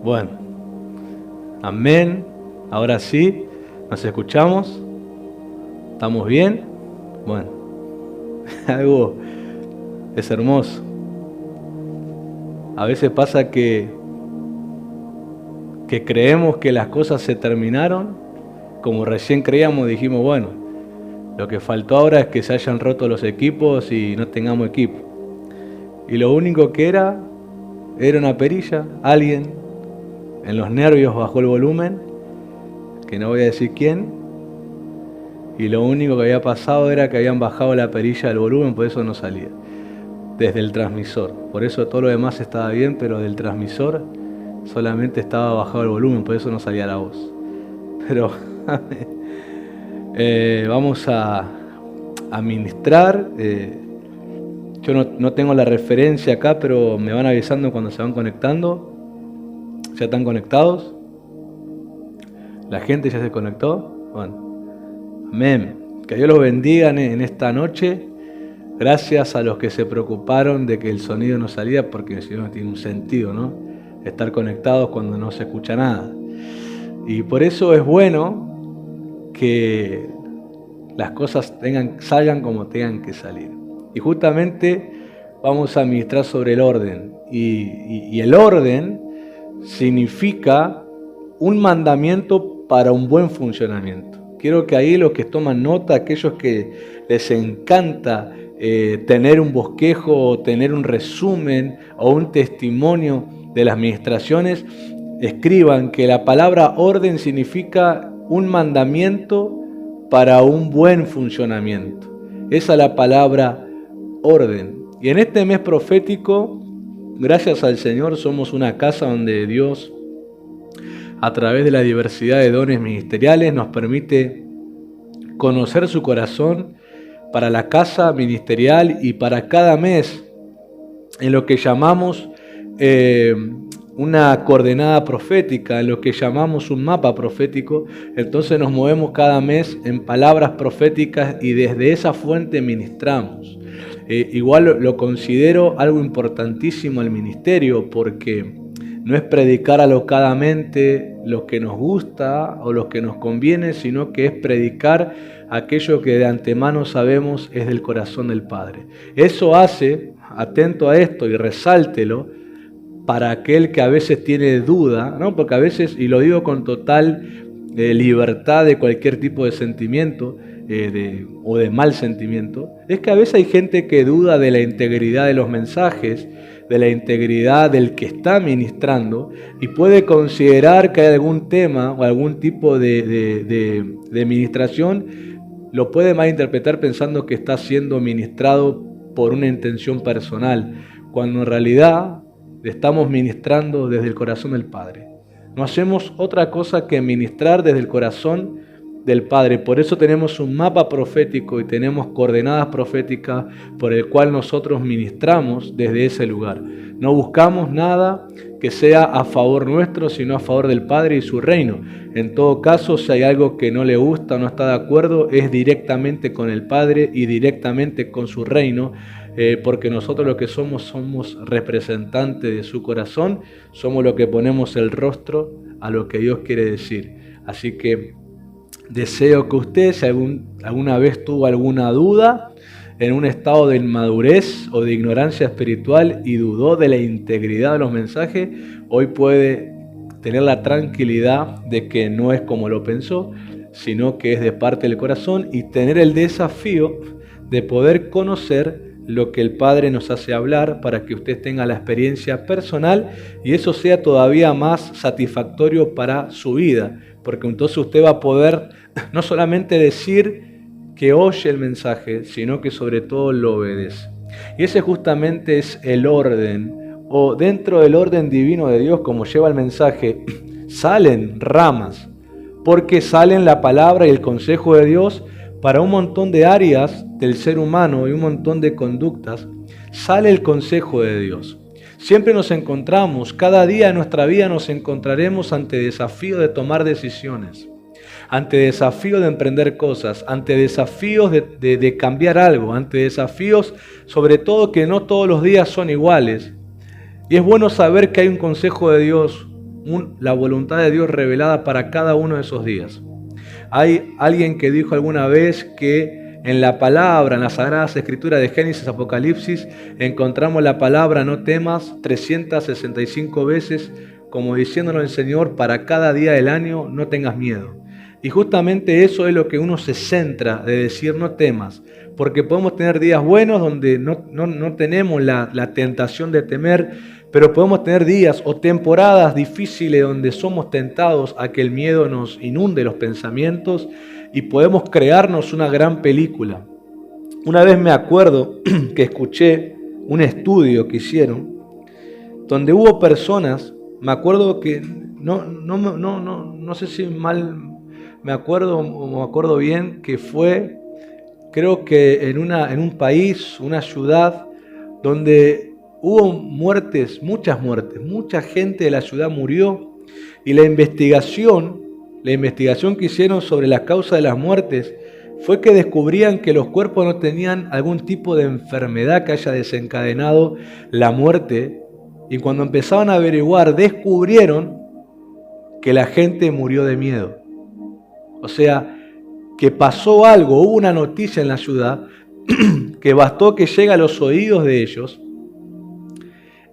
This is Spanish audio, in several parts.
Bueno, amén. Ahora sí, ¿nos escuchamos? ¿Estamos bien? Bueno, algo es hermoso. A veces pasa que creemos que las cosas se terminaron, como recién creíamos, dijimos, bueno, lo que faltó ahora es que se hayan roto los equipos y no tengamos equipo. Y lo único que era una perilla, alguien en los nervios bajó el volumen, que no voy a decir quién, y lo único que había pasado era que habían bajado la perilla del volumen, por eso no salía, desde el transmisor. Por eso todo lo demás estaba bien, pero del transmisor solamente estaba bajado el volumen, por eso no salía la voz. Pero vamos a ministrar. Yo no tengo la referencia acá, pero me van avisando cuando se van conectando. ¿Ya están conectados? ¿La gente ya se conectó? Bueno, amén. Que Dios los bendiga en esta noche. Gracias a los que se preocuparon de que el sonido no salía, porque si no tiene un sentido, ¿no? Estar conectados cuando no se escucha nada. Y por eso es bueno que las cosas salgan como tengan que salir. Y justamente vamos a ministrar sobre el orden. Y el orden significa un mandamiento para un buen funcionamiento. Quiero que ahí los que toman nota, aquellos que les encanta tener un bosquejo o tener un resumen o un testimonio de las ministraciones, escriban que la palabra orden significa un mandamiento para un buen funcionamiento. Esa es la palabra orden. Y en este mes profético, gracias al Señor, somos una casa donde Dios, a través de la diversidad de dones ministeriales, nos permite conocer su corazón para la casa ministerial y para cada mes en lo que llamamos una coordenada profética, en lo que llamamos un mapa profético. Entonces nos movemos cada mes en palabras proféticas y desde esa fuente ministramos. Igual lo considero algo importantísimo el ministerio, porque no es predicar alocadamente lo que nos gusta o lo que nos conviene, sino que es predicar aquello que de antemano sabemos es del corazón del Padre. Eso hace, atento a esto y resáltelo, para aquel que a veces tiene duda, ¿no? Porque a veces, y lo digo con total libertad de cualquier tipo de sentimiento o de mal sentimiento, es que a veces hay gente que duda de la integridad de los mensajes, de la integridad del que está ministrando, y puede considerar que hay algún tema o algún tipo de ministración, lo puede malinterpretar pensando que está siendo ministrado por una intención personal, cuando en realidad estamos ministrando desde el corazón del Padre. No hacemos otra cosa que ministrar desde el corazón del Padre. Por eso tenemos un mapa profético y tenemos coordenadas proféticas por el cual nosotros ministramos desde ese lugar. No buscamos nada que sea a favor nuestro, sino a favor del Padre y su reino. En todo caso, si hay algo que no le gusta o no está de acuerdo, es directamente con el Padre y directamente con su reino, porque nosotros lo que somos representantes de su corazón, somos los que ponemos el rostro a lo que Dios quiere decir. Así que deseo que usted, si alguna vez tuvo alguna duda, en un estado de inmadurez o de ignorancia espiritual y dudó de la integridad de los mensajes, hoy puede tener la tranquilidad de que no es como lo pensó, sino que es de parte del corazón, y tener el desafío de poder conocer lo que el Padre nos hace hablar para que usted tenga la experiencia personal y eso sea todavía más satisfactorio para su vida, porque entonces usted va a poder no solamente decir que oye el mensaje, sino que sobre todo lo obedece. Y ese justamente es el orden, o dentro del orden divino de Dios, como lleva el mensaje, salen ramas, porque salen la palabra y el consejo de Dios para un montón de áreas del ser humano y un montón de conductas. Sale el consejo de Dios. Siempre nos encontramos, cada día de nuestra vida nos encontraremos ante desafíos de tomar decisiones, ante desafíos de emprender cosas, ante desafíos de cambiar algo, ante desafíos sobre todo que no todos los días son iguales. Y es bueno saber que hay un consejo de Dios, la voluntad de Dios revelada para cada uno de esos días. Hay alguien que dijo alguna vez que en la palabra, en las Sagradas Escrituras de Génesis, Apocalipsis, encontramos la palabra no temas 365 veces, como diciéndonos el Señor, para cada día del año no tengas miedo. Y justamente eso es lo que uno se centra de decir no temas, porque podemos tener días buenos donde no tenemos la tentación de temer, pero podemos tener días o temporadas difíciles donde somos tentados a que el miedo nos inunde los pensamientos y podemos crearnos una gran película. Una vez me acuerdo que escuché un estudio que hicieron donde hubo personas, me acuerdo que no sé si mal me acuerdo o me acuerdo bien, que fue, creo que en un país, una ciudad donde hubo muertes, mucha gente de la ciudad murió, y la investigación que hicieron sobre la causa de las muertes fue que descubrían que los cuerpos no tenían algún tipo de enfermedad que haya desencadenado la muerte, y cuando empezaban a averiguar descubrieron que la gente murió de miedo. O sea, que pasó algo, hubo una noticia en la ciudad que bastó que llegue a los oídos de ellos,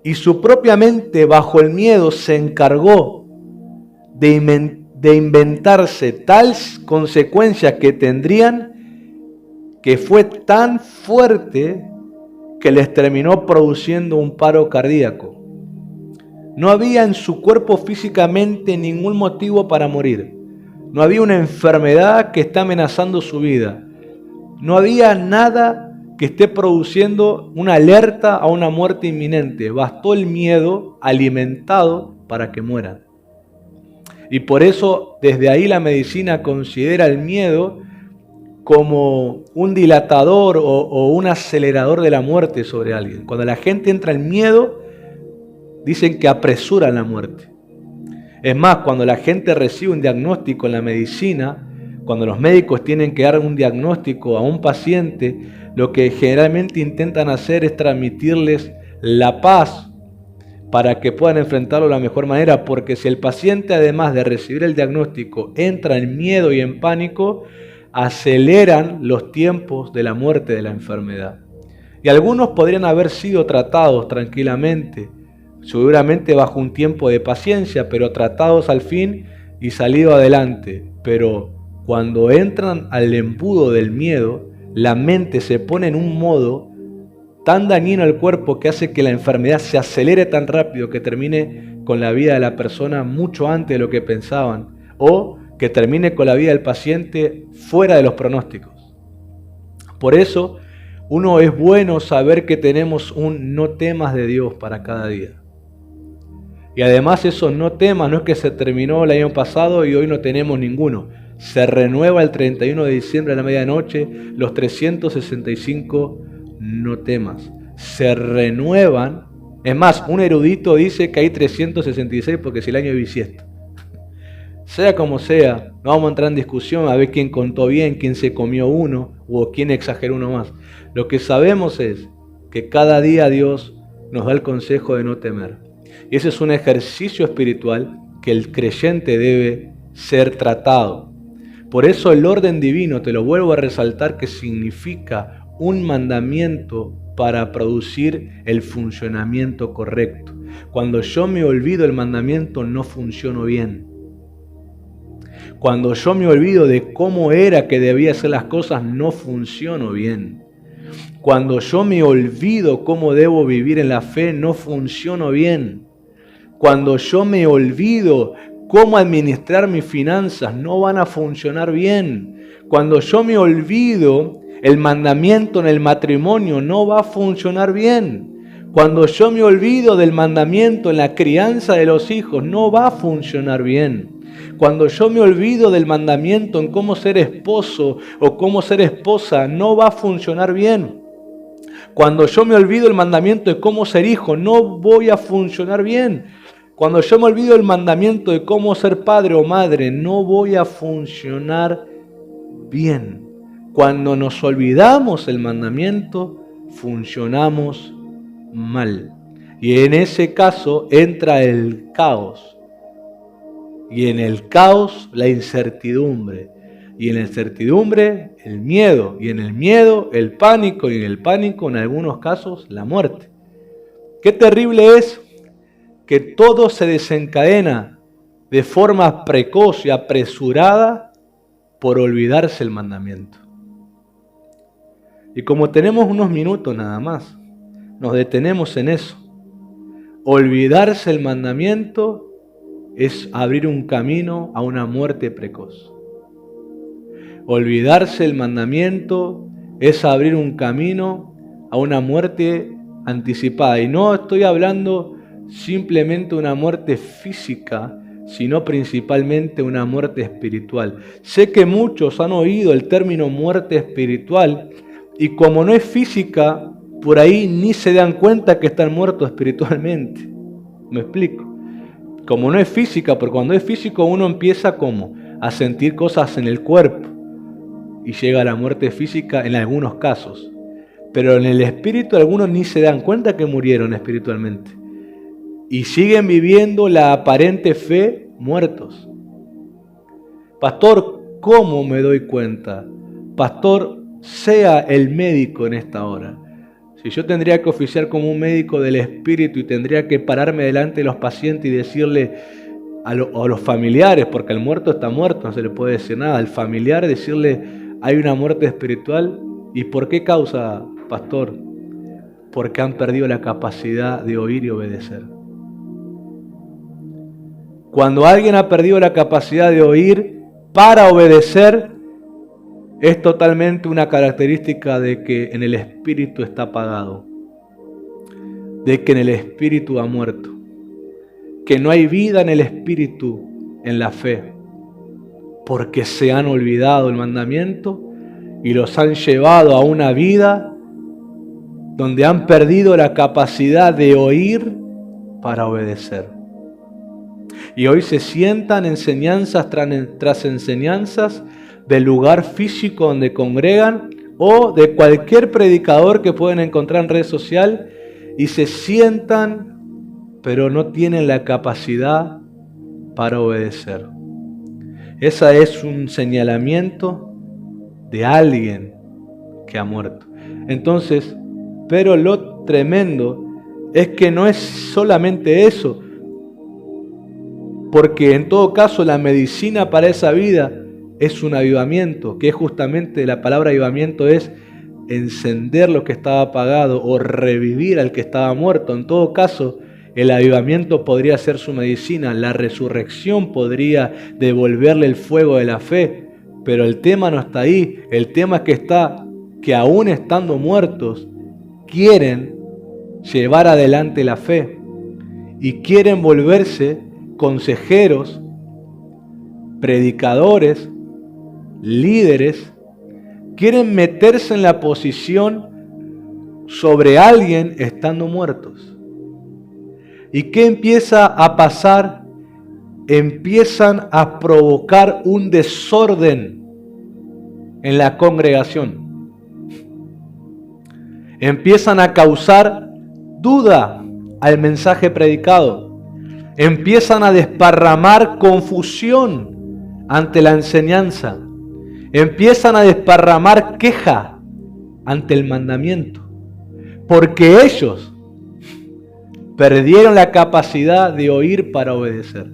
y su propia mente bajo el miedo se encargó de inventarse tal consecuencia que tendrían, que fue tan fuerte que les terminó produciendo un paro cardíaco. No había en su cuerpo físicamente ningún motivo para morir. No había una enfermedad que está amenazando su vida. No había nada que esté produciendo una alerta a una muerte inminente. Bastó el miedo alimentado para que mueran. Y por eso desde ahí la medicina considera el miedo como un dilatador o un acelerador de la muerte sobre alguien. Cuando la gente entra en miedo, dicen que apresuran la muerte. Es más, cuando la gente recibe un diagnóstico en la medicina, cuando los médicos tienen que dar un diagnóstico a un paciente, lo que generalmente intentan hacer es transmitirles la paz para que puedan enfrentarlo de la mejor manera, porque si el paciente, además de recibir el diagnóstico, entra en miedo y en pánico, aceleran los tiempos de la muerte de la enfermedad. Y algunos podrían haber sido tratados tranquilamente, seguramente bajo un tiempo de paciencia, pero tratados al fin y salido adelante. Pero cuando entran al embudo del miedo, la mente se pone en un modo tan dañino al cuerpo que hace que la enfermedad se acelere tan rápido que termine con la vida de la persona mucho antes de lo que pensaban, o que termine con la vida del paciente fuera de los pronósticos. Por eso, es bueno saber que tenemos un no temas de Dios para cada día. Y además esos no temas no es que se terminó el año pasado y hoy no tenemos ninguno. Se renueva el 31 de diciembre a la medianoche los 365 no temas. Se renuevan. Es más, un erudito dice que hay 366 porque si el año es bisiesto. Sea como sea, no vamos a entrar en discusión a ver quién contó bien, quién se comió uno o quién exageró uno más. Lo que sabemos es que cada día Dios nos da el consejo de no temer. Y ese es un ejercicio espiritual que el creyente debe ser tratado. Por eso el orden divino, te lo vuelvo a resaltar, que significa un mandamiento para producir el funcionamiento correcto. Cuando yo me olvido del mandamiento, no funciono bien. Cuando yo me olvido de cómo era que debía hacer las cosas, no funciono bien. Cuando yo me olvido cómo debo vivir en la fe, no funciono bien. Cuando yo me olvido cómo administrar mis finanzas, no van a funcionar bien. Cuando yo me olvido el mandamiento en el matrimonio, no va a funcionar bien. Cuando yo me olvido del mandamiento en la crianza de los hijos, no va a funcionar bien. Cuando yo me olvido del mandamiento en cómo ser esposo o cómo ser esposa, no va a funcionar bien. Cuando yo me olvido el mandamiento de cómo ser hijo, no voy a funcionar bien. Cuando yo me olvido el mandamiento de cómo ser padre o madre, no voy a funcionar bien. Cuando nos olvidamos el mandamiento, funcionamos mal. Y en ese caso entra el caos. Y en el caos, la incertidumbre. Y en la incertidumbre, el miedo. Y en el miedo, el pánico. Y en el pánico, en algunos casos, la muerte. Qué terrible es que todo se desencadena de forma precoz y apresurada por olvidarse el mandamiento. Y como tenemos unos minutos nada más, nos detenemos en eso. Olvidarse el mandamiento es abrir un camino a una muerte precoz. Olvidarse el mandamiento es abrir un camino a una muerte anticipada. Y no estoy hablando simplemente de una muerte física, sino principalmente una muerte espiritual. Sé que muchos han oído el término muerte espiritual y como no es física, por ahí ni se dan cuenta que están muertos espiritualmente. ¿Me explico? Como no es física, porque cuando es físico uno empieza como a sentir cosas en el cuerpo y llega a la muerte física en algunos casos. Pero en el espíritu algunos ni se dan cuenta que murieron espiritualmente y siguen viviendo la aparente fe muertos. Pastor, ¿cómo me doy cuenta? Pastor, sea el médico en esta hora. Si yo tendría que oficiar como un médico del espíritu y tendría que pararme delante de los pacientes y decirle a los familiares, porque el muerto está muerto, no se le puede decir nada, al familiar decirle hay una muerte espiritual. ¿Y por qué causa, pastor? Porque han perdido la capacidad de oír y obedecer. Cuando alguien ha perdido la capacidad de oír para obedecer, es totalmente una característica de que en el espíritu está apagado, de que en el espíritu ha muerto, que no hay vida en el espíritu, en la fe, porque se han olvidado el mandamiento y los han llevado a una vida donde han perdido la capacidad de oír para obedecer. Y hoy se sientan enseñanzas tras enseñanzas del lugar físico donde congregan o de cualquier predicador que pueden encontrar en red social y se sientan, pero no tienen la capacidad para obedecer. Ese es un señalamiento de alguien que ha muerto. Entonces, pero lo tremendo es que no es solamente eso, porque en todo caso la medicina para esa vida es un avivamiento, que es justamente la palabra avivamiento es encender lo que estaba apagado o revivir al que estaba muerto. En todo caso, el avivamiento podría ser su medicina, la resurrección podría devolverle el fuego de la fe, pero el tema no está ahí. El tema es que aún estando muertos, quieren llevar adelante la fe y quieren volverse consejeros, predicadores, líderes, quieren meterse en la posición sobre alguien estando muertos. ¿Y qué empieza a pasar? Empiezan a provocar un desorden en la congregación. Empiezan a causar duda al mensaje predicado. Empiezan a desparramar confusión ante la enseñanza. Empiezan a desparramar queja ante el mandamiento. Porque ellos perdieron la capacidad de oír para obedecer.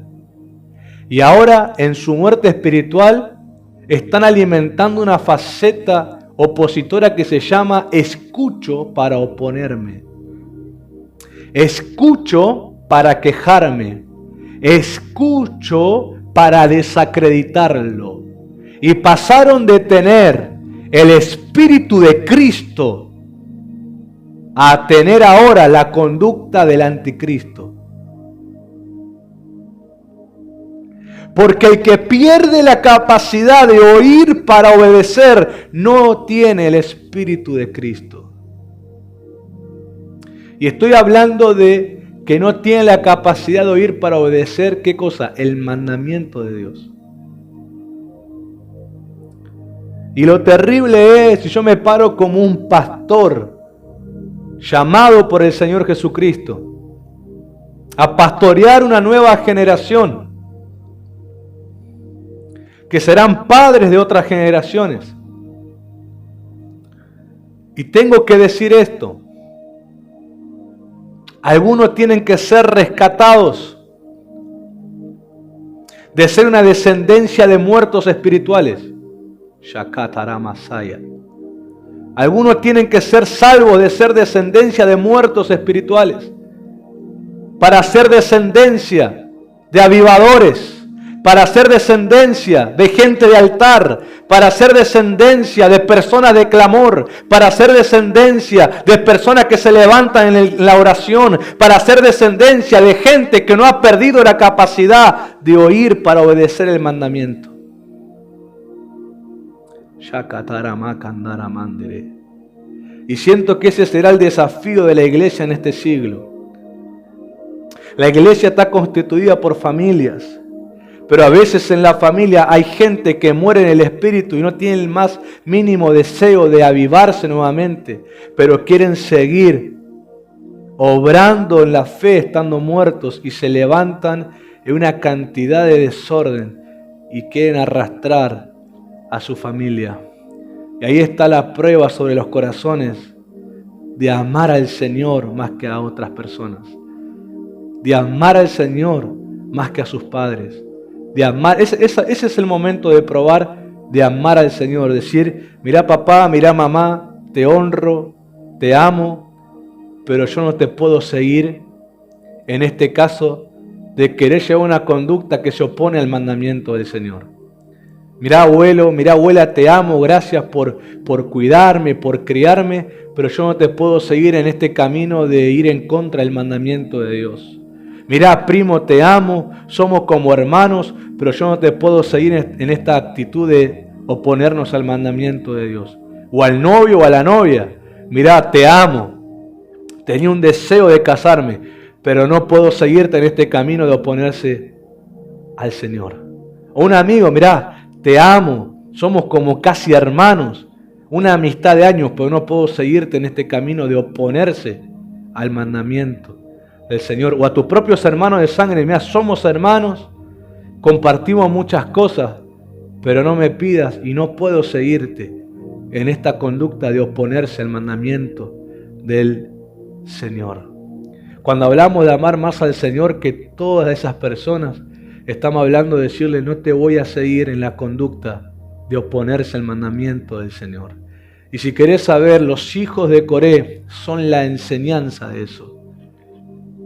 Y ahora en su muerte espiritual están alimentando una faceta opositora que se llama escucho para oponerme. Escucho para quejarme. Escucho para desacreditarlo. Y pasaron de tener el Espíritu de Cristo a tener ahora la conducta del anticristo. Porque el que pierde la capacidad de oír para obedecer no tiene el Espíritu de Cristo. Y estoy hablando de que no tiene la capacidad de oír para obedecer, ¿qué cosa? El mandamiento de Dios. Y lo terrible es, si yo me paro como un pastor llamado por el Señor Jesucristo a pastorear una nueva generación, que serán padres de otras generaciones. Y tengo que decir esto. Algunos tienen que ser rescatados de ser una descendencia de muertos espirituales. Shakatara Masaya. Algunos tienen que ser salvos de ser descendencia de muertos espirituales, para ser descendencia de avivadores, para ser descendencia de gente de altar, para ser descendencia de personas de clamor, para ser descendencia de personas que se levantan en la oración, para ser descendencia de gente que no ha perdido la capacidad de oír para obedecer el mandamiento. Y siento que ese será el desafío de la iglesia en este siglo. La iglesia está constituida por familias, pero a veces en la familia hay gente que muere en el espíritu y no tiene el más mínimo deseo de avivarse nuevamente, pero quieren seguir obrando en la fe estando muertos y se levantan en una cantidad de desorden y quieren arrastrar a su familia. Y ahí está la prueba sobre los corazones de amar al Señor más que a otras personas, de amar al Señor más que a sus padres, de amar. Ese es el momento de probar, de amar al Señor, decir: mira papá, mira mamá, te honro, te amo, pero yo no te puedo seguir en este caso de querer llevar una conducta que se opone al mandamiento del Señor. Mirá abuelo, mirá abuela, te amo, gracias por cuidarme, por criarme, pero yo no te puedo seguir en este camino de ir en contra del mandamiento de Dios. Mirá primo, te amo, somos como hermanos, pero yo no te puedo seguir en esta actitud de oponernos al mandamiento de Dios. O al novio o a la novia, mirá, te amo, tenía un deseo de casarme, pero no puedo seguirte en este camino de oponerse al Señor. O un amigo, mirá, te amo, somos como casi hermanos, una amistad de años, pero no puedo seguirte en este camino de oponerse al mandamiento del Señor. O a tus propios hermanos de sangre, mira, somos hermanos, compartimos muchas cosas, pero no me pidas y no puedo seguirte en esta conducta de oponerse al mandamiento del Señor. Cuando hablamos de amar más al Señor que todas esas personas, estamos hablando de decirle: no te voy a seguir en la conducta de oponerse al mandamiento del Señor. Y si querés saber, los hijos de Coré son la enseñanza de eso.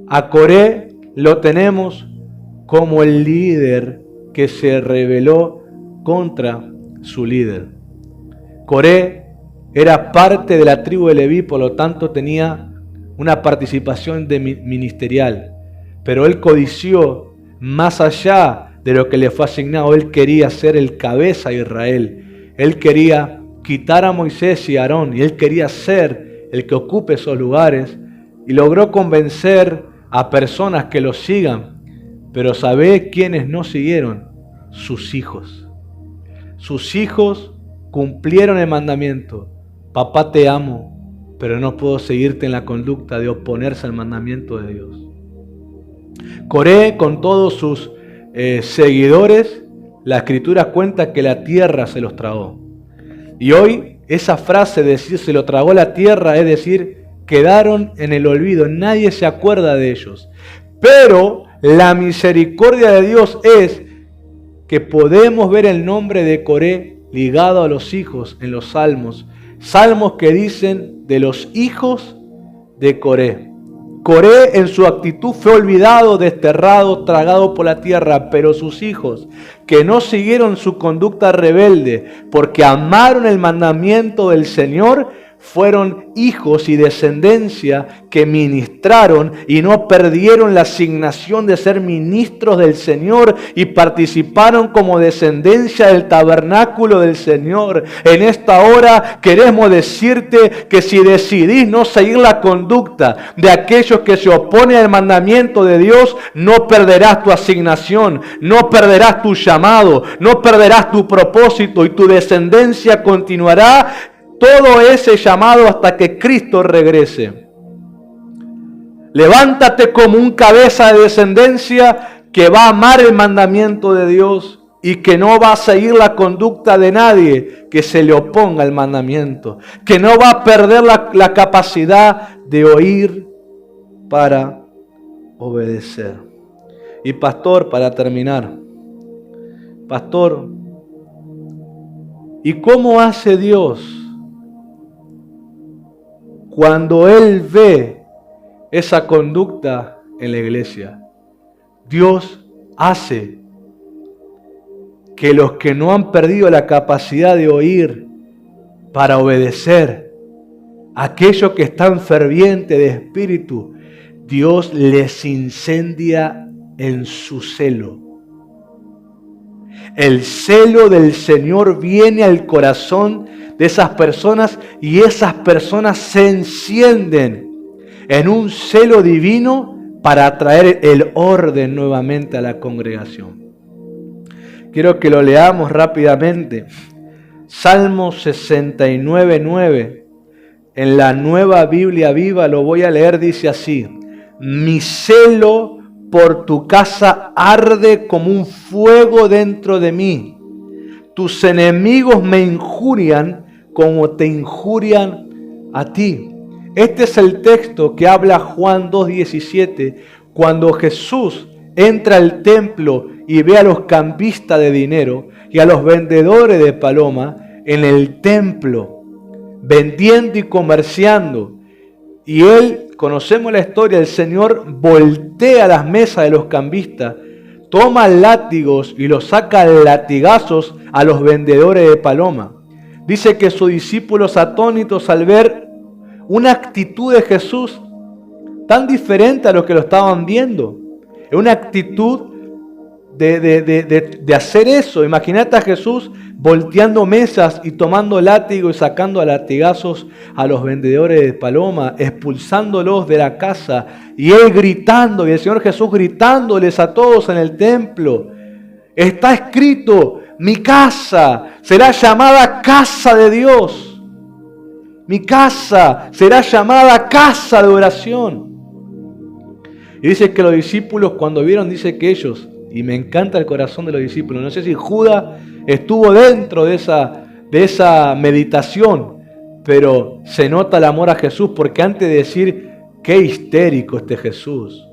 A Coré lo tenemos como el líder que se rebeló contra su líder. Coré era parte de la tribu de Leví, por lo tanto tenía una participación ministerial, pero él codició más allá de lo que le fue asignado. Él quería ser el cabeza de Israel. Él quería quitar a Moisés y a Aarón y él quería ser el que ocupe esos lugares y logró convencer a personas que lo sigan. Pero ¿sabe quiénes no siguieron? Sus hijos. Sus hijos cumplieron el mandamiento: papá, te amo, pero no puedo seguirte en la conducta de oponerse al mandamiento de Dios. Coré, con todos sus seguidores, la Escritura cuenta que la tierra se los tragó. Y hoy esa frase de decir se lo tragó la tierra, es decir, quedaron en el olvido, nadie se acuerda de ellos. Pero la misericordia de Dios es que podemos ver el nombre de Coré ligado a los hijos en los salmos. Salmos que dicen de los hijos de Coré. Coré en su actitud fue olvidado, desterrado, tragado por la tierra, pero sus hijos, que no siguieron su conducta rebelde, porque amaron el mandamiento del Señor, fueron hijos y descendencia que ministraron y no perdieron la asignación de ser ministros del Señor y participaron como descendencia del tabernáculo del Señor. En esta hora queremos decirte que si decidís no seguir la conducta de aquellos que se oponen al mandamiento de Dios, no perderás tu asignación, no perderás tu llamado, no perderás tu propósito y tu descendencia continuará todo ese llamado hasta que Cristo regrese. Levántate como un cabeza de descendencia que va a amar el mandamiento de Dios y que no va a seguir la conducta de nadie que se le oponga al mandamiento, que no va a perder la capacidad de oír para obedecer. Y pastor, para terminar, pastor, ¿y cómo hace Dios cuando Él ve esa conducta en la iglesia? Dios hace que los que no han perdido la capacidad de oír para obedecer, aquellos que están fervientes de espíritu, Dios les incendia en su celo. El celo del Señor viene al corazón de esas personas y esas personas se encienden en un celo divino para traer el orden nuevamente a la congregación. Quiero que lo leamos rápidamente. Salmo 69:9. En la Nueva Biblia Viva lo voy a leer, dice así: mi celo por tu casa arde como un fuego dentro de mí. Tus enemigos me injurian como te injurian a ti. Este es el texto que habla Juan 2:17, cuando Jesús entra al templo y ve a los cambistas de dinero y a los vendedores de paloma en el templo, vendiendo y comerciando. Y él, conocemos la historia, el Señor voltea las mesas de los cambistas, toma látigos y los saca a latigazos a los vendedores de paloma. Dice que sus discípulos atónitos al ver una actitud de Jesús tan diferente a lo que lo estaban viendo, una actitud de hacer eso. Imagínate a Jesús volteando mesas y tomando látigo y sacando a latigazos a los vendedores de paloma, expulsándolos de la casa, y él gritando, y el Señor Jesús gritándoles a todos en el templo: está escrito, mi casa será llamada casa de Dios, mi casa será llamada casa de oración. Y dice que los discípulos, cuando vieron, dice que ellos, y me encanta el corazón de los discípulos, no sé si Judas estuvo dentro de esa meditación, pero se nota el amor a Jesús, porque antes de decir, qué histérico este Jesús,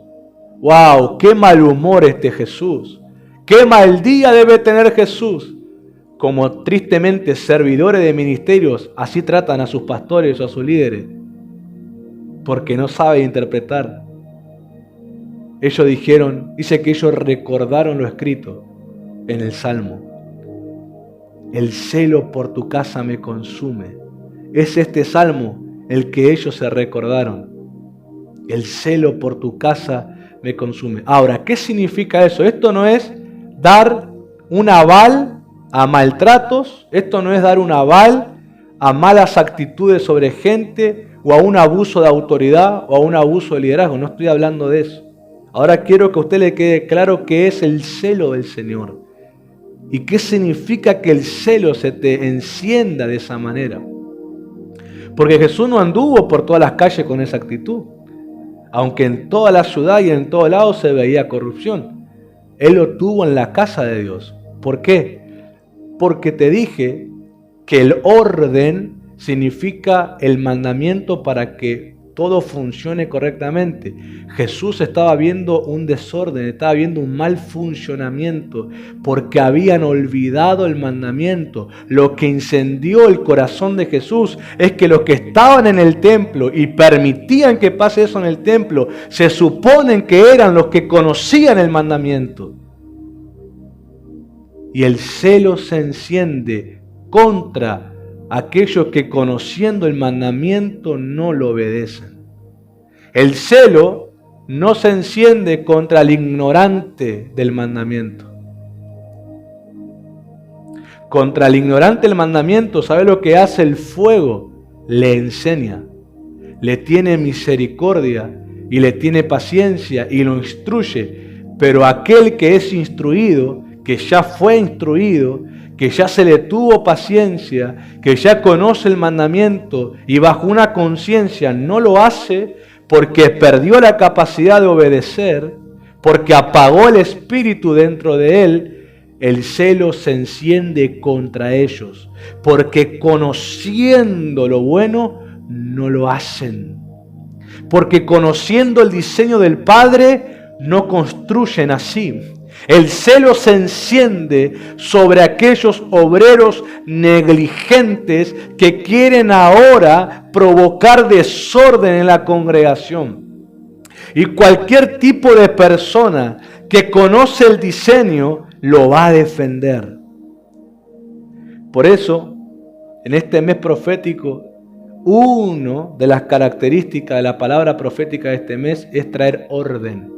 wow, qué mal humor este Jesús, qué mal día debe tener Jesús, como tristemente servidores de ministerios así tratan a sus pastores o a sus líderes, porque no saben interpretar. Ellos dijeron, dice que ellos recordaron lo escrito en el Salmo: el celo por tu casa me consume. Es este Salmo el que ellos se recordaron. El celo por tu casa me consume. Ahora, ¿qué significa eso? Esto no es dar un aval a maltratos, esto no es dar un aval a malas actitudes sobre gente o a un abuso de autoridad o a un abuso de liderazgo. No estoy hablando de eso. Ahora quiero que a usted le quede claro qué es el celo del Señor y qué significa que el celo se te encienda de esa manera. Porque Jesús no anduvo por todas las calles con esa actitud, aunque en toda la ciudad y en todo lado se veía corrupción. Él lo tuvo en la casa de Dios. ¿Por qué? Porque te dije que el orden significa el mandamiento para que todo funcione correctamente. Jesús estaba viendo un desorden, estaba viendo un mal funcionamiento, porque habían olvidado el mandamiento. Lo que incendió el corazón de Jesús es que los que estaban en el templo y permitían que pase eso en el templo, se suponen que eran los que conocían el mandamiento. Y el celo se enciende contra aquellos que, conociendo el mandamiento, no lo obedecen. El celo no se enciende contra el ignorante del mandamiento. Contra el ignorante del mandamiento, ¿sabe lo que hace el fuego? Le enseña, le tiene misericordia y le tiene paciencia y lo instruye. Pero aquel que es instruido, que ya fue instruido, que ya se le tuvo paciencia, que ya conoce el mandamiento y bajo una conciencia no lo hace porque perdió la capacidad de obedecer, porque apagó el espíritu dentro de él, el celo se enciende contra ellos, porque conociendo lo bueno, no lo hacen. Porque conociendo el diseño del Padre, no construyen así. El celo se enciende sobre aquellos obreros negligentes que quieren ahora provocar desorden en la congregación. Y cualquier tipo de persona que conoce el diseño lo va a defender. Por eso, en este mes profético, una de las características de la palabra profética de este mes es traer orden.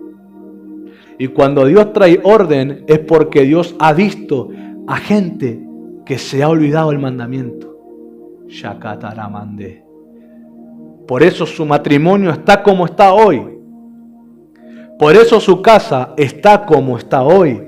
Y cuando Dios trae orden es porque Dios ha visto a gente que se ha olvidado el mandamiento. Shakataramande. Por eso su matrimonio está como está hoy. Por eso su casa está como está hoy.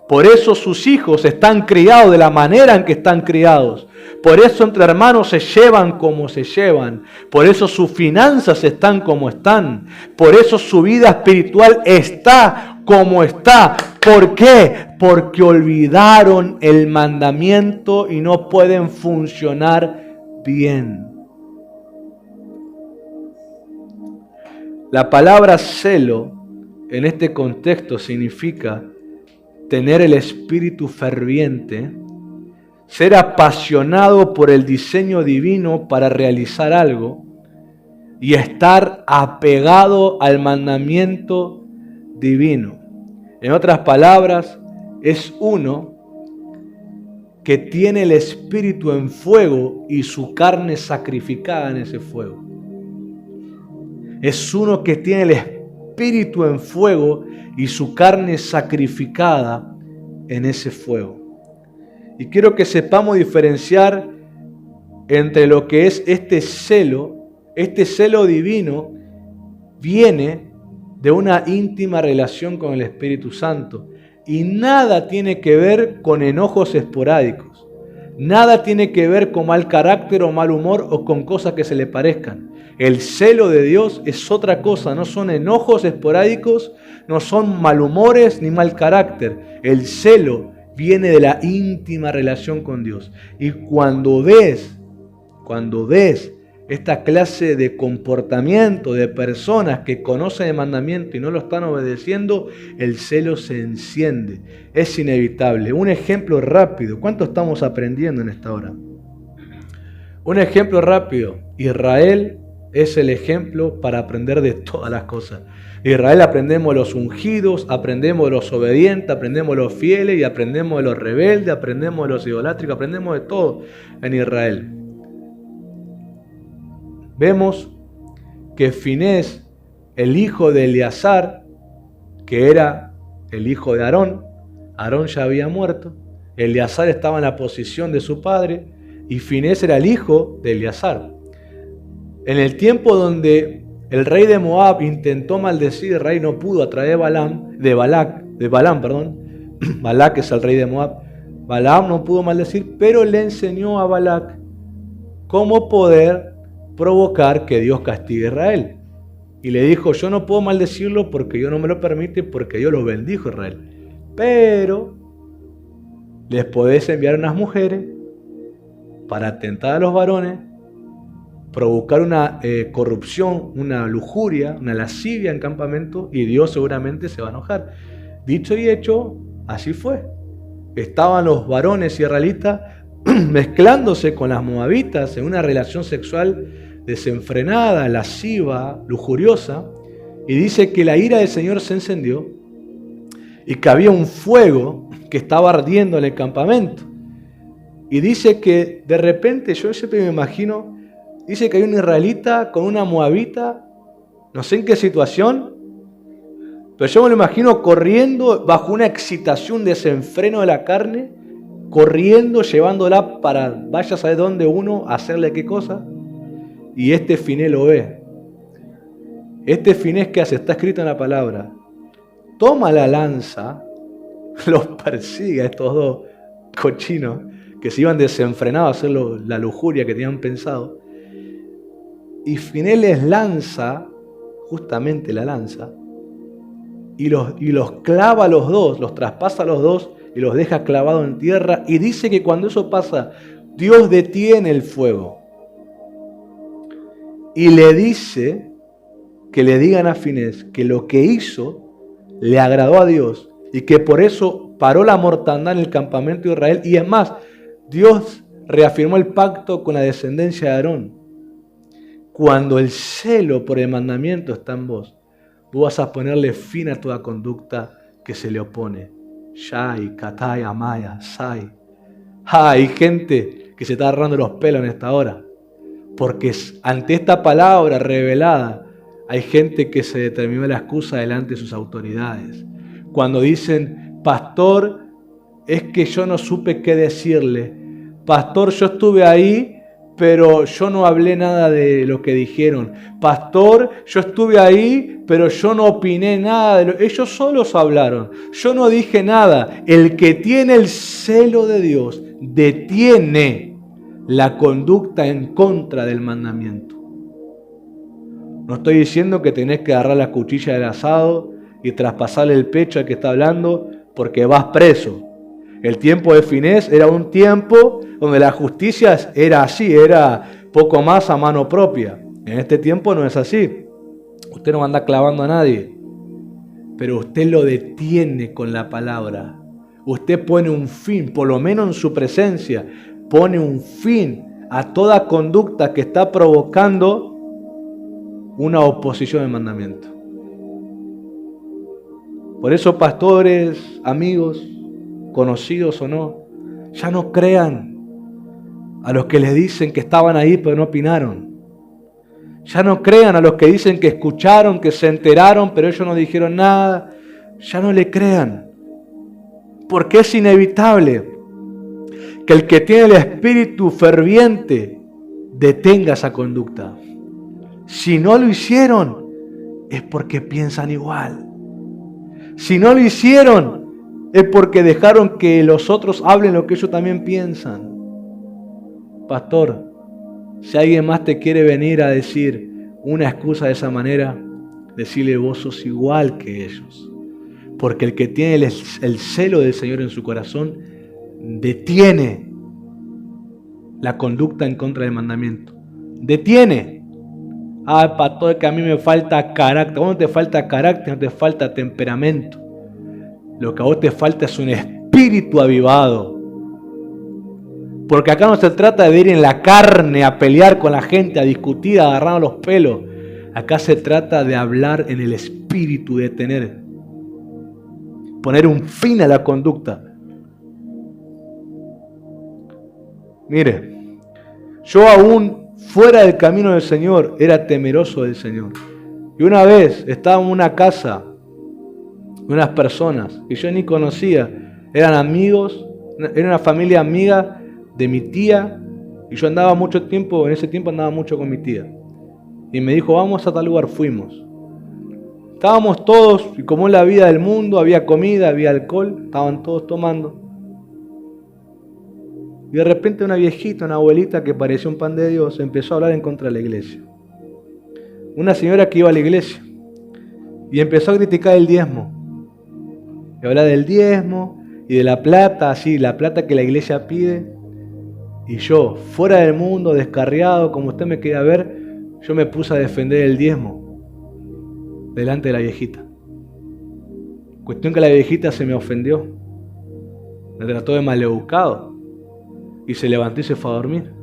Por eso sus hijos están criados de la manera en que están criados. Por eso entre hermanos se llevan como se llevan. Por eso sus finanzas están como están. Por eso su vida espiritual está como está. ¿Por qué? Porque olvidaron el mandamiento y no pueden funcionar bien. La palabra celo en este contexto significa tener el espíritu ferviente, ser apasionado por el diseño divino para realizar algo y estar apegado al mandamiento divino. En otras palabras, es uno que tiene el espíritu en fuego y su carne sacrificada en ese fuego. Es uno que tiene el espíritu en fuego y su carne sacrificada en ese fuego. Y quiero que sepamos diferenciar entre lo que es este celo divino viene de una íntima relación con el Espíritu Santo y nada tiene que ver con enojos esporádicos, nada tiene que ver con mal carácter o mal humor o con cosas que se le parezcan. El celo de Dios es otra cosa, no son enojos esporádicos, no son malhumores ni mal carácter. El celo viene de la íntima relación con Dios. Y cuando ves esta clase de comportamiento de personas que conocen el mandamiento y no lo están obedeciendo, el celo se enciende. Es inevitable. Un ejemplo rápido. ¿Cuánto estamos aprendiendo en esta hora? Un ejemplo rápido. Israel es el ejemplo para aprender de todas las cosas. Israel aprendemos de los ungidos, aprendemos de los obedientes, aprendemos de los fieles y aprendemos de los rebeldes, aprendemos de los idolátricos, aprendemos de todo en Israel. Vemos que Finés, el hijo de Eleazar, que era el hijo de Aarón ya había muerto, Eleazar estaba en la posición de su padre y Finés era el hijo de Eleazar. En el tiempo donde el rey de Moab intentó maldecir, el rey no pudo a través de Balaam, Balac es el rey de Moab. Balaam no pudo maldecir, pero le enseñó a Balac cómo poder provocar que Dios castigue a Israel. Y le dijo, yo no puedo maldecirlo porque Dios no me lo permite, porque Dios lo bendijo a Israel. Pero les podés enviar unas mujeres para atentar a los varones, provocar una corrupción, una lujuria, una lascivia en campamento y Dios seguramente se va a enojar. Dicho y hecho, así fue. Estaban los varones israelitas mezclándose con las moabitas en una relación sexual desenfrenada, lasciva, lujuriosa, y dice que la ira del Señor se encendió y que había un fuego que estaba ardiendo en el campamento. Y dice que de repente, yo siempre me imagino, dice que hay un israelita con una moabita, no sé en qué situación, pero yo me lo imagino corriendo bajo una excitación, desenfreno de la carne, corriendo, llevándola para vaya a saber dónde uno, hacerle qué cosa. Y este Finés lo ve. Este Finés, ¿qué hace? Está escrito en la palabra. Toma la lanza, los persigue a estos dos cochinos que se iban desenfrenados a hacer la lujuria que tenían pensado. Y Finés les lanza, justamente la lanza, y los clava a los dos, los traspasa a los dos y los deja clavados en tierra. Y dice que cuando eso pasa, Dios detiene el fuego. Y le dice que le digan a Finés que lo que hizo le agradó a Dios y que por eso paró la mortandad en el campamento de Israel. Y es más, Dios reafirmó el pacto con la descendencia de Aarón. Cuando el celo por el mandamiento está en vos, vos vas a ponerle fin a toda conducta que se le opone. Shai, Katai, Amaya, Sai. Hay gente que se está agarrando los pelos en esta hora. Porque ante esta palabra revelada, hay gente que se determinó la excusa delante de sus autoridades. Cuando dicen, pastor, es que yo no supe qué decirle. Pastor, yo estuve ahí, pero yo no hablé nada de lo que dijeron. Pastor, yo estuve ahí, pero yo no opiné nada de lo... Ellos solos hablaron. Yo no dije nada. El que tiene el celo de Dios detiene la conducta en contra del mandamiento. No estoy diciendo que tenés que agarrar la cuchilla del asado y traspasarle el pecho al que está hablando porque vas preso. El tiempo de Finés era un tiempo donde la justicia era así, era poco más a mano propia. En este tiempo no es así. Usted no anda clavando a nadie, pero usted lo detiene con la palabra. Usted pone un fin, por lo menos en su presencia, pone un fin a toda conducta que está provocando una oposición al mandamiento. Por eso, pastores, amigos, conocidos o no, ya no crean a los que les dicen que estaban ahí pero no opinaron. Ya no crean a los que dicen que escucharon, que se enteraron, pero ellos no dijeron nada. Ya no le crean. Porque es inevitable que el que tiene el espíritu ferviente detenga esa conducta. Si no lo hicieron, es porque piensan igual. Si no lo hicieron, es porque dejaron que los otros hablen lo que ellos también piensan. Pastor, si alguien más te quiere venir a decir una excusa de esa manera, decirle vos sos igual que ellos. Porque el que tiene el celo del Señor en su corazón, detiene la conducta en contra del mandamiento. Detiene. Pastor, que a mí me falta carácter. A vos no te falta carácter, no te falta temperamento. Lo que a vos te falta es un espíritu avivado. Porque acá no se trata de ir en la carne a pelear con la gente, a discutir, a agarrar los pelos. Acá se trata de hablar en el espíritu, de tener, poner un fin a la conducta. Mire, yo aún fuera del camino del Señor era temeroso del Señor. Y una vez estaba en una casa de unas personas que yo ni conocía, eran amigos, era una familia amiga de mi tía, y yo andaba mucho tiempo, en ese tiempo andaba mucho con mi tía. Y me dijo, vamos a tal lugar, fuimos. Estábamos todos, y como en la vida del mundo, había comida, había alcohol, estaban todos tomando. Y de repente una viejita, una abuelita que parecía un pan de Dios, empezó a hablar en contra de la iglesia. Una señora que iba a la iglesia, y empezó a criticar el diezmo. Y hablar del diezmo, y de la plata, así, la plata que la iglesia pide. Y yo, fuera del mundo, descarriado, como usted me quería ver, yo me puse a defender el diezmo delante de la viejita. Cuestión que la viejita se me ofendió, me trató de maleducado y se levantó y se fue a dormir.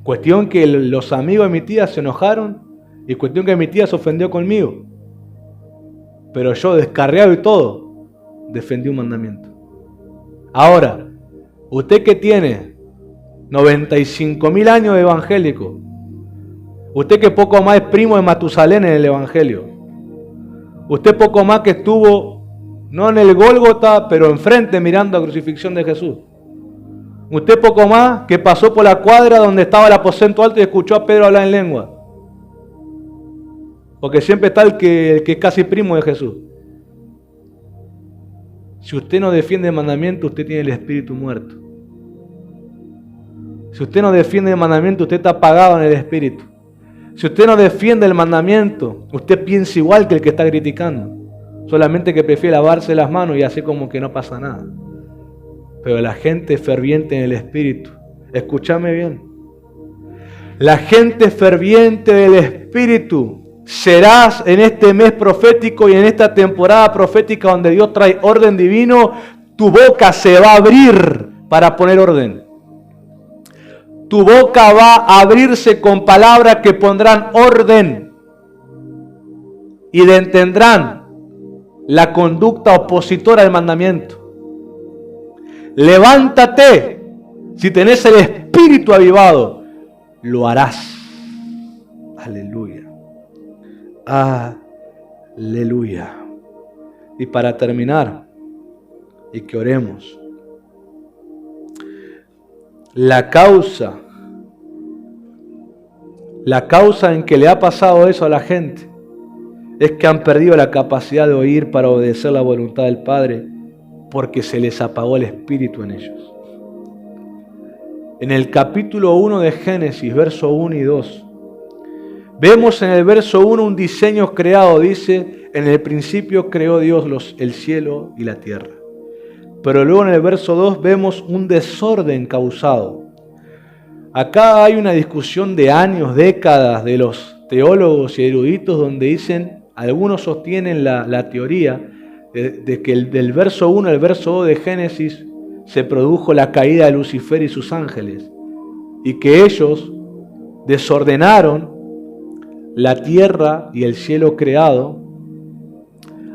Cuestión que los amigos de mi tía se enojaron y cuestión que mi tía se ofendió conmigo. Pero yo, descarriado y todo, defendí un mandamiento. Ahora, usted que tiene 95.000 años de evangélico. Usted que poco más es primo de Matusalén en el evangelio. Usted poco más que estuvo, no en el Gólgota, pero enfrente mirando la crucifixión de Jesús. Usted poco más que pasó por la cuadra donde estaba el aposento alto y escuchó a Pedro hablar en lengua. Porque siempre está el que es casi primo de Jesús. Si usted no defiende el mandamiento, usted tiene el espíritu muerto. Si usted no defiende el mandamiento, usted está apagado en el espíritu. Si usted no defiende el mandamiento, usted piensa igual que el que está criticando. Solamente que prefiere lavarse las manos y hacer como que no pasa nada. Pero la gente ferviente en el Espíritu, escúchame bien, la gente ferviente del Espíritu serás en este mes profético y en esta temporada profética donde Dios trae orden divino. Tu boca se va a abrir para poner orden. Tu boca va a abrirse con palabras que pondrán orden y detendrán la conducta opositora al mandamiento. Levántate, si tenés el espíritu avivado, lo harás. Aleluya. Aleluya. Y para terminar, y que oremos, la causa en que le ha pasado eso a la gente es que han perdido la capacidad de oír para obedecer la voluntad del Padre, porque se les apagó el espíritu en ellos. En el capítulo 1 de Génesis, verso 1 y 2, vemos en el verso 1 un diseño creado. Dice, en el principio creó Dios el cielo y la tierra. Pero luego en el verso 2 vemos un desorden causado. Acá hay una discusión de años, décadas, de los teólogos y eruditos, donde dicen, algunos sostienen la teoría de que del verso 1 al verso 2 de Génesis se produjo la caída de Lucifer y sus ángeles, y que ellos desordenaron la tierra y el cielo creado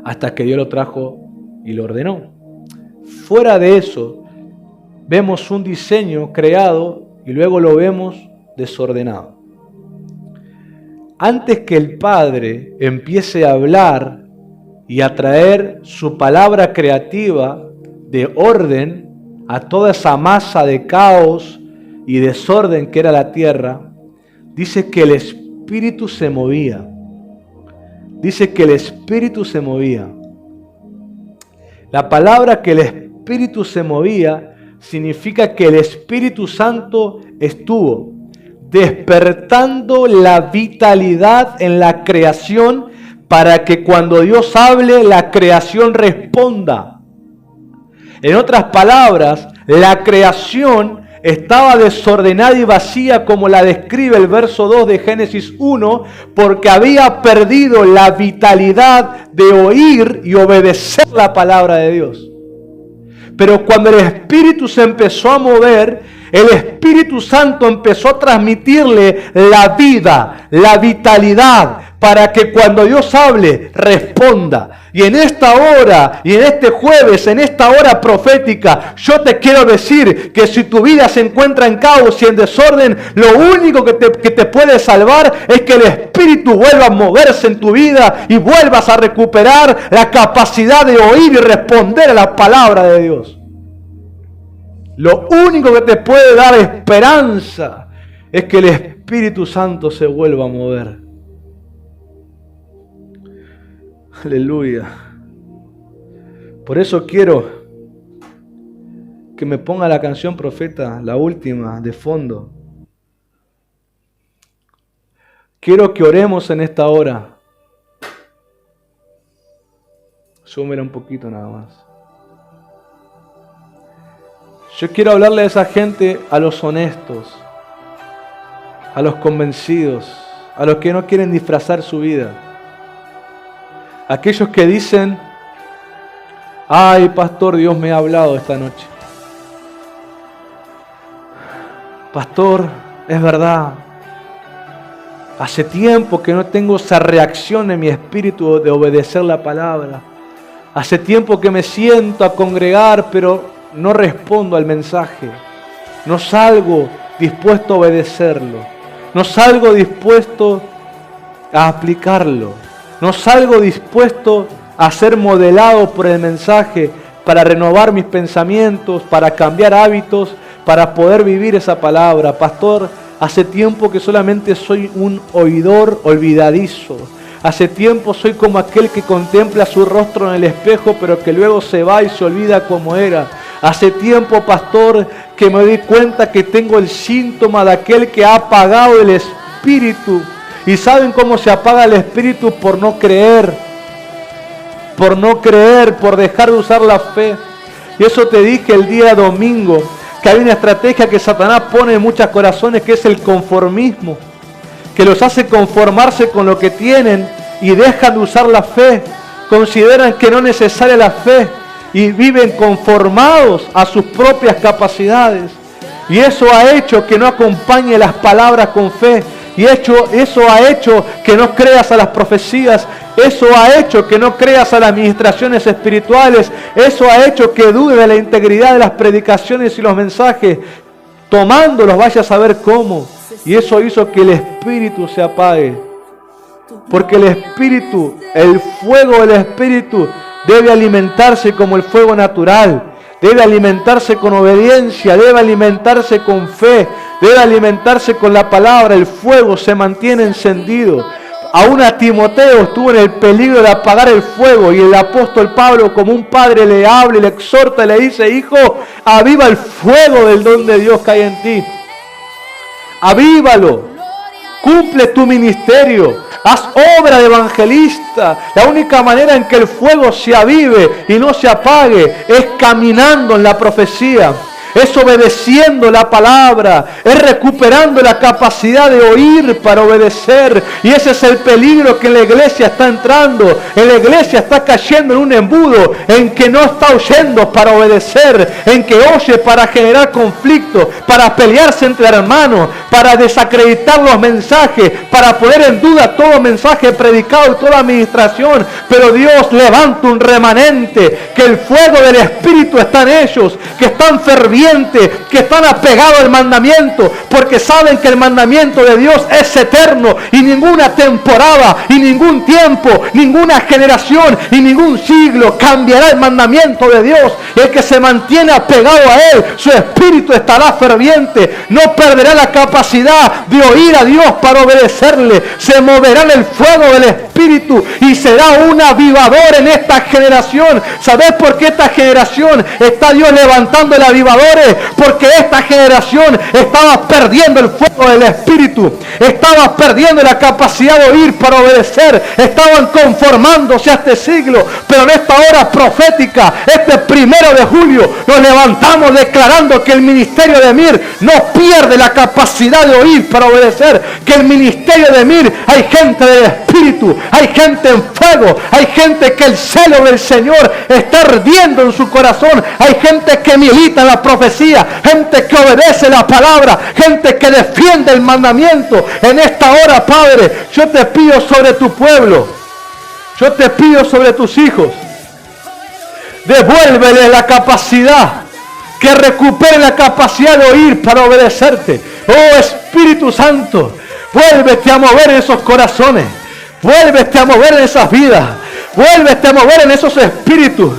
hasta que Dios lo trajo y lo ordenó. Fuera de eso, vemos un diseño creado y luego lo vemos desordenado. Antes que el Padre empiece a hablar y a traer su palabra creativa de orden a toda esa masa de caos y desorden que era la tierra, dice que el Espíritu se movía. Dice que el Espíritu se movía. La palabra que el Espíritu se movía significa que el Espíritu Santo estuvo despertando la vitalidad en la creación para que cuando Dios hable, la creación responda. En otras palabras, la creación estaba desordenada y vacía, como la describe el verso 2 de Génesis 1, porque había perdido la vitalidad de oír y obedecer la palabra de Dios. Pero cuando el Espíritu se empezó a mover, el Espíritu Santo empezó a transmitirle la vida, la vitalidad, para que cuando Dios hable, responda. Y en esta hora, y en este jueves, en esta hora profética, yo te quiero decir que si tu vida se encuentra en caos y en desorden, lo único que te puede salvar es que el Espíritu vuelva a moverse en tu vida y vuelvas a recuperar la capacidad de oír y responder a la palabra de Dios. Lo único que te puede dar esperanza es que el Espíritu Santo se vuelva a mover. Aleluya. Por eso quiero que me ponga la canción Profeta, la última, de fondo. Quiero que oremos en esta hora. Súmela un poquito nada más. Yo quiero hablarle a esa gente, a los honestos, a los convencidos, a los que no quieren disfrazar su vida. Aquellos que dicen, ay, pastor, Dios me ha hablado esta noche. Pastor, es verdad. Hace tiempo que no tengo esa reacción en mi espíritu de obedecer la palabra. Hace tiempo que me siento a congregar, pero no respondo al mensaje. No salgo dispuesto a obedecerlo. No salgo dispuesto a aplicarlo. No salgo dispuesto a ser modelado por el mensaje para renovar mis pensamientos, para cambiar hábitos, para poder vivir esa palabra. Pastor, hace tiempo que solamente soy un oidor olvidadizo. Hace tiempo soy como aquel que contempla su rostro en el espejo, pero que luego se va y se olvida cómo era. Hace tiempo, pastor, que me di cuenta que tengo el síntoma de aquel que ha apagado el espíritu. ¿Y saben cómo se apaga el espíritu? Por no creer. Por no creer, por dejar de usar la fe. Y eso te dije el día domingo, que hay una estrategia que Satanás pone en muchos corazones, que es el conformismo, que los hace conformarse con lo que tienen y dejan de usar la fe. Consideran que no es necesaria la fe y viven conformados a sus propias capacidades. Y eso ha hecho que no acompañe las palabras con fe. Y eso ha hecho que no creas a las profecías. Eso ha hecho que no creas a las administraciones espirituales. Eso ha hecho que dudes de la integridad de las predicaciones y los mensajes. Tomándolos vayas a ver cómo. Y eso hizo que el espíritu se apague. Porque el espíritu, el fuego del espíritu, debe alimentarse como el fuego natural. Debe alimentarse con obediencia, debe alimentarse con fe, debe alimentarse con la palabra. El fuego se mantiene encendido. Aún a Timoteo estuvo en el peligro de apagar el fuego, y el apóstol Pablo, como un padre, le habla y le exhorta y le dice: hijo, aviva el fuego del don de Dios que hay en ti. Avívalo. Cumple tu ministerio. Haz obra de evangelista. La única manera en que el fuego se avive y no se apague es caminando en la profecía. Es obedeciendo la palabra, es recuperando la capacidad de oír para obedecer. Y ese es el peligro que en la iglesia está entrando. En la iglesia está cayendo en un embudo en que no está oyendo para obedecer, en que oye para generar conflicto, para pelearse entre hermanos, para desacreditar los mensajes, para poner en duda todo mensaje predicado y toda administración. Pero Dios levanta un remanente, que el fuego del Espíritu está en ellos, que están fervientes, que están apegados al mandamiento, porque saben que el mandamiento de Dios es eterno, y ninguna temporada, y ningún tiempo, ninguna generación y ningún siglo cambiará el mandamiento de Dios. Y el que se mantiene apegado a Él, su espíritu estará ferviente, no perderá la capacidad de oír a Dios para obedecerle. Se moverá en el fuego del Espíritu y será un avivador en esta generación. ¿Sabes por qué esta generación está Dios levantando el avivador? Porque esta generación estaba perdiendo el fuego del Espíritu, estaba perdiendo la capacidad de oír para obedecer, estaban conformándose a este siglo. Pero en esta hora profética, este 1 de julio, nos levantamos declarando que el ministerio de Mir no pierde la capacidad de oír para obedecer, que el ministerio de Mir hay gente del Espíritu, hay gente en fuego, hay gente que el celo del Señor está ardiendo en su corazón, hay gente que milita en la profecía, gente que obedece la palabra, gente que defiende el mandamiento. En esta hora, Padre, yo te pido sobre tu pueblo, yo te pido sobre tus hijos, devuélvele la capacidad, que recupere la capacidad de oír para obedecerte. Oh Espíritu Santo, vuélvete a mover en esos corazones, vuélvete a mover en esas vidas, vuélvete a mover en esos espíritus.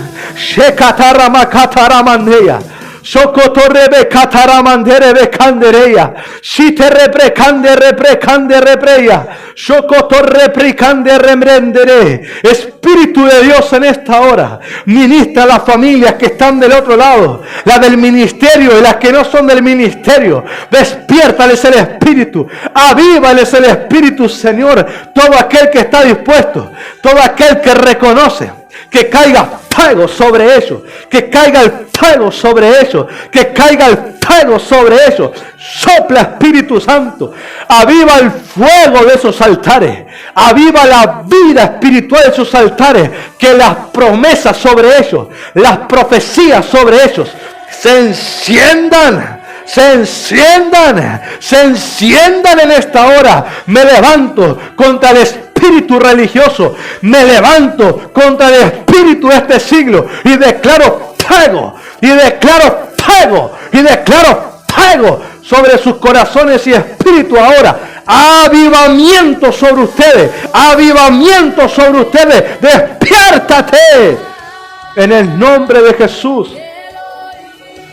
Socotorrebe cataramandere becandereya. Si te reprecande repreya. Socotorreprecande remrendere. Espíritu de Dios, en esta hora, ministra a las familias que están del otro lado, la del ministerio y las que no son del ministerio. Despiértales el espíritu, avívales el espíritu, Señor. Todo aquel que está dispuesto, todo aquel que reconoce, que caiga fuego sobre ellos, que caiga el fuego sobre ellos, que caiga el fuego sobre ellos. Sopla, Espíritu Santo, aviva el fuego de esos altares, aviva la vida espiritual de esos altares, que las promesas sobre ellos, las profecías sobre ellos se enciendan. Se enciendan en esta hora. Me levanto contra el espíritu religioso, me levanto contra el espíritu de este siglo y declaro fuego, y declaro fuego, y declaro fuego sobre sus corazones y espíritu ahora. Avivamiento sobre ustedes, avivamiento sobre ustedes. Despiértate en el nombre de Jesús.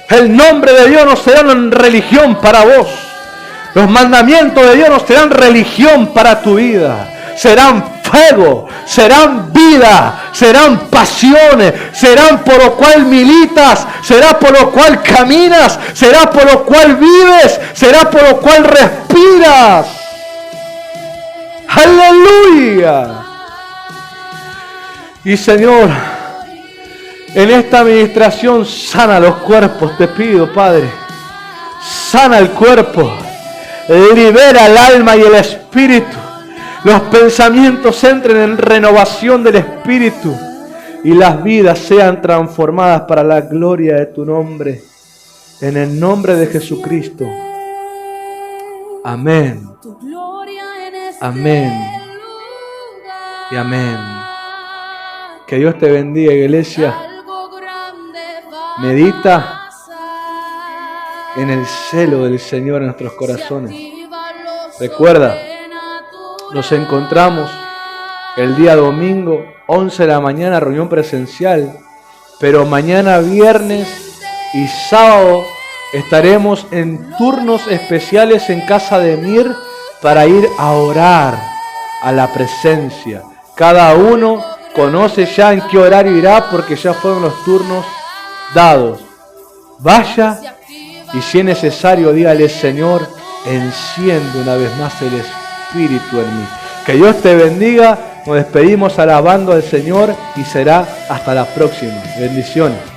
El nombre de Dios no será una religión para vos. Los mandamientos de Dios no serán religión para tu vida. Serán fuego, serán vida, serán pasiones, serán por lo cual militas, será por lo cual caminas, será por lo cual vives, será por lo cual respiras. ¡Aleluya! Y Señor, En esta administración sana los cuerpos, te pido, Padre. Sana el cuerpo. Libera el alma y el espíritu. Los pensamientos entren en renovación del espíritu. Y las vidas sean transformadas para la gloria de tu nombre. En el nombre de Jesucristo. Amén. Amén. Y amén. Que Dios te bendiga, iglesia. Medita en el celo del Señor en nuestros corazones. Recuerda, nos encontramos el día domingo, 11 de la mañana, reunión presencial. Pero mañana viernes y sábado estaremos en turnos especiales en casa de Mir para ir a orar a la presencia. Cada uno conoce ya en qué horario irá porque ya fueron los turnos dados. Vaya y si es necesario dígale: Señor, enciende una vez más el Espíritu en mí. Que Dios te bendiga. Nos despedimos alabando al Señor y será hasta la próxima. Bendiciones.